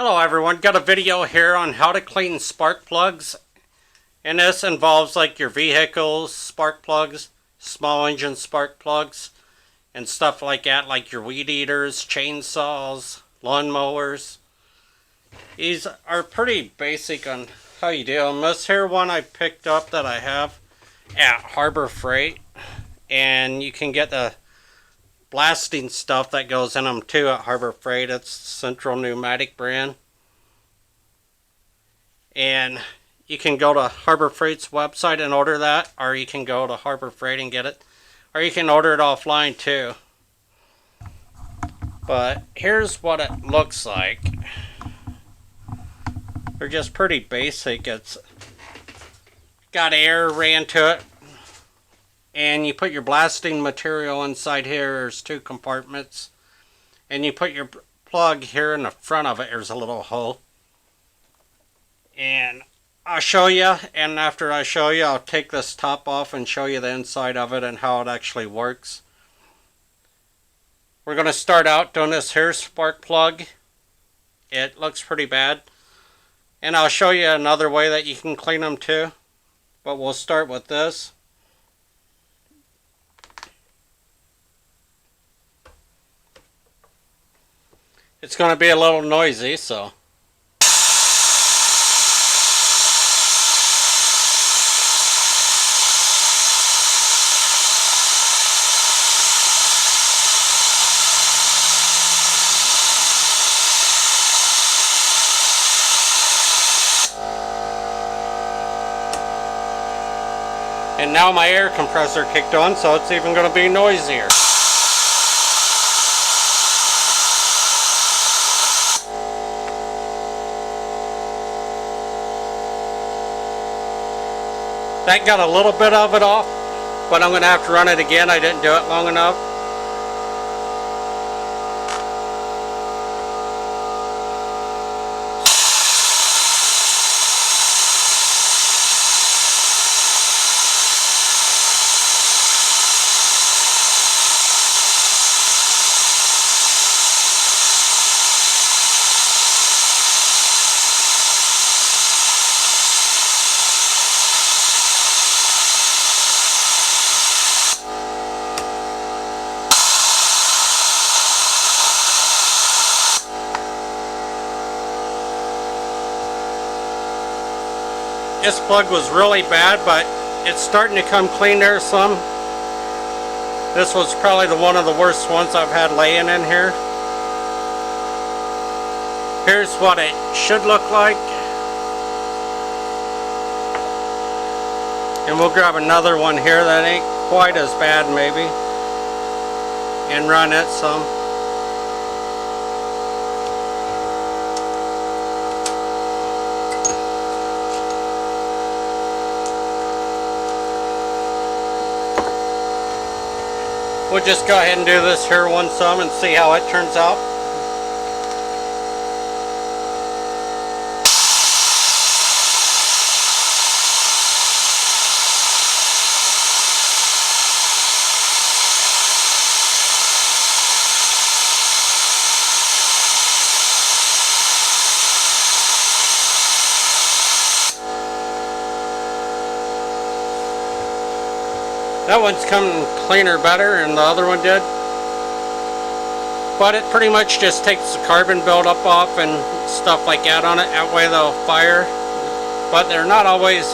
Hello everyone, got a video here on how to clean spark plugs, and this involves like your vehicles, spark plugs, small engine spark plugs, and stuff like that, like your weed eaters, chainsaws, lawn mowers. These are pretty basic on how you do them. This here one I picked up that I have at Harbor Freight, and you can get the blasting stuff that goes in them too at Harbor Freight. It's Central Pneumatic brand, and you can go to Harbor Freight's website and order that, or you can go to Harbor Freight and get it, or you can order it offline too. But here's what it looks like. They're just pretty basic. It's got air ran to it, and you put your blasting material inside here. There's two compartments, and you put your plug here in the front of it. There's a little hole, and I'll show you, and after I show you, I'll take this top off and show you the inside of it and how it actually works. We're going to start out doing this here spark plug. It looks pretty bad, and I'll show you another way that you can clean them too, but we'll start with this. It's going to be a little noisy, so. And now my air compressor kicked on, so it's even going to be noisier. That got a little bit of it off, but I'm going to have to run it again. I didn't do it long enough. This plug was really bad, but it's starting to come clean there some. This was probably one of the worst ones I've had laying in here. Here's what it should look like. And we'll grab another one here that ain't quite as bad maybe, and run it some. We'll just go ahead and do this here one some and see how it turns out. That one's coming cleaner better than the other one did. But it pretty much just takes the carbon buildup off and stuff like that on it. That way they'll fire. But they're not always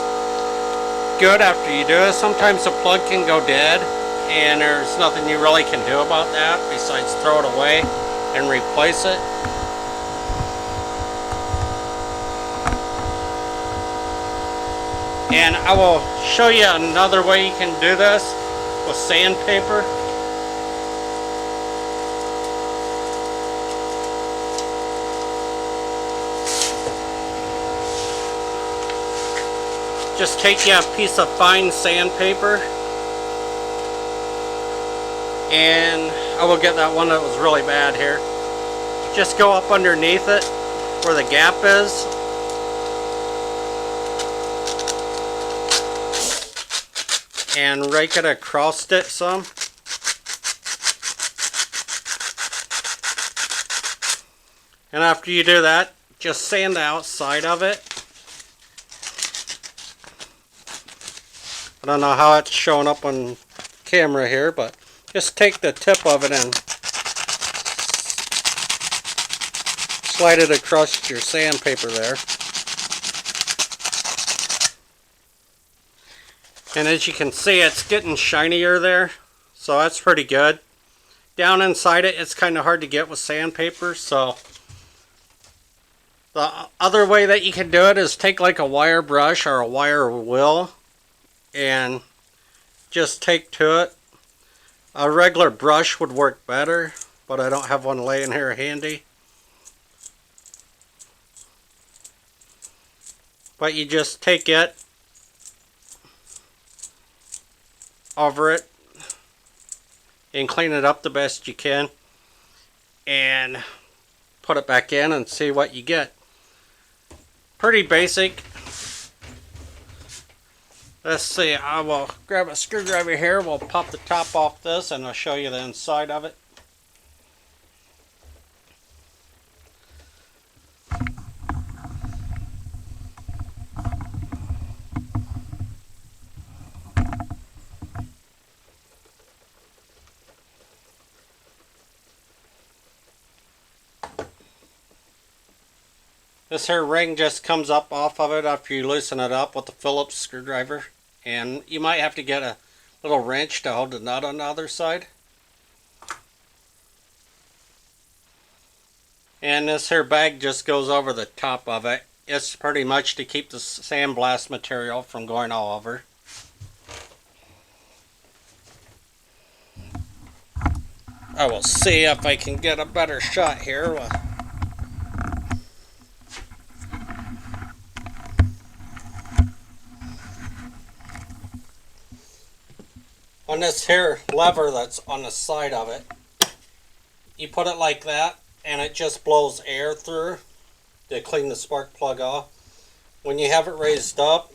good after you do it. Sometimes the plug can go dead, and there's nothing you really can do about that besides throw it away and replace it. And I will show you another way you can do this with sandpaper. Just take you a piece of fine sandpaper, and I will get that one that was really bad here. Just go up underneath it where the gap is. And rake it across it some. And after you do that, just sand the outside of it. I don't know how it's showing up on camera here, but just take the tip of it and slide it across your sandpaper there. And as you can see, it's getting shinier there, so that's pretty good. Down inside it, it's kind of hard to get with sandpaper, so the other way that you can do it is take like a wire brush or a wire wheel and just take to it. A regular brush would work better, but I don't have one laying here handy. But you just take it over it and clean it up the best you can and put it back in and see what you get. Pretty basic. Let's see, I will grab a screwdriver here, we'll pop the top off this and I'll show you the inside of it. This here ring just comes up off of it after you loosen it up with the Phillips screwdriver. And you might have to get a little wrench to hold the nut on the other side. And this here bag just goes over the top of it. It's pretty much to keep the sandblast material from going all over. I will see if I can get a better shot here. On this here lever that's on the side of it, you put it like that and it just blows air through to clean the spark plug off. When you have it raised up,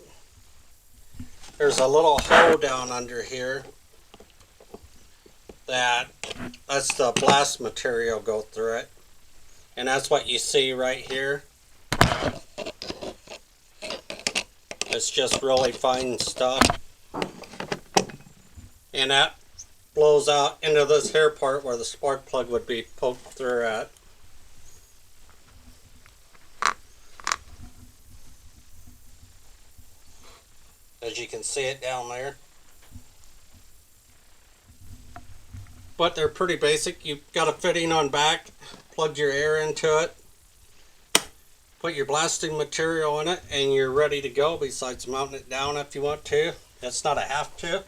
there's a little hole down under here that lets the blast material go through it, and that's what you see right here. It's just really fine stuff. And that blows out into this here part where the spark plug would be poked through at. As you can see it down there. But they're pretty basic. You've got a fitting on back, plug your air into it, put your blasting material in it, and you're ready to go, besides mounting it down if you want to. It's not a have to.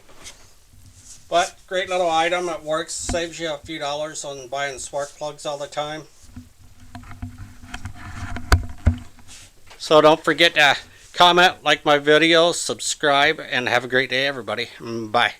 But great little item, it works, saves you a few dollars on buying spark plugs all the time. So don't forget to comment, like my videos, subscribe, and have a great day everybody. Bye.